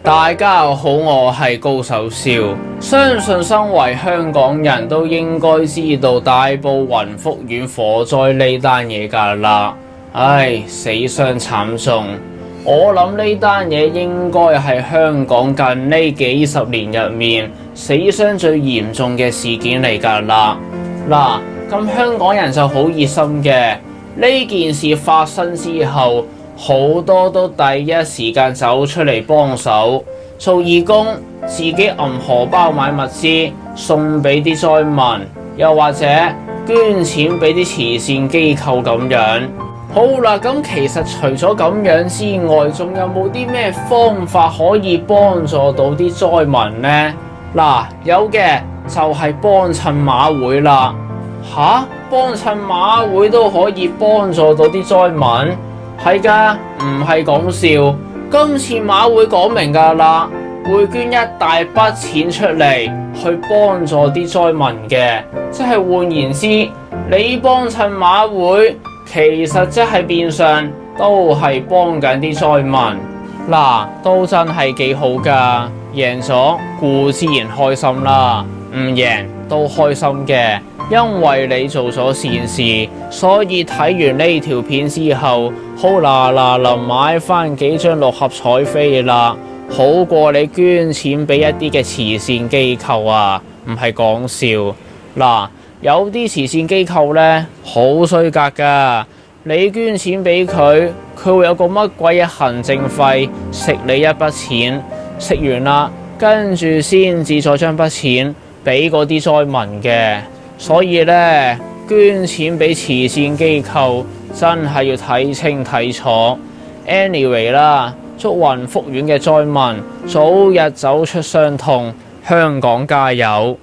大家好，我係高手少。相信身為香港人都應該知道大埔雲福苑火災呢單嘢㗎啦。唉，死傷慘重。我諗呢單嘢應該係香港近呢幾十年入面死傷最嚴重嘅事件嚟㗎啦。嗱，咁香港人就好熱心嘅。呢件事發生之後，好多都第一時間走出嚟幫手做義工，自己揞荷包買物資送俾啲災民，又或者捐錢俾啲慈善機構咁樣。好啦，咁其實除咗咁樣之外，仲有冇啲咩方法可以幫助到啲災民呢？嗱，有嘅就係幫襯馬會啦。吓，幫襯馬會都可以幫助到啲災民？係㗎，唔係講笑。今次馬會講明㗎啦，會捐一大筆錢出嚟去幫助啲災民嘅，即係換言之，你幫襯馬會，其實即係變相都係幫緊啲災民。嗱，都真係幾好㗎，贏咗固自然開心啦，唔贏都開心嘅。因為你做咗善事，所以睇完呢條片之後，好嗱嗱臨買翻幾張六合彩飛啦，好過你捐錢俾一啲嘅慈善機構啊，唔係講笑。嗱，有啲慈善機構呢，好衰格噶，你捐錢俾佢，佢會有個乜鬼嘢行政費食你一筆錢，食完啦，跟住先至再將筆錢俾嗰啲災民嘅。所以呢，捐錢俾慈善機構真係要睇清睇楚。Anyway 啦，祝雲福苑嘅災民早日走出傷痛，香港加油！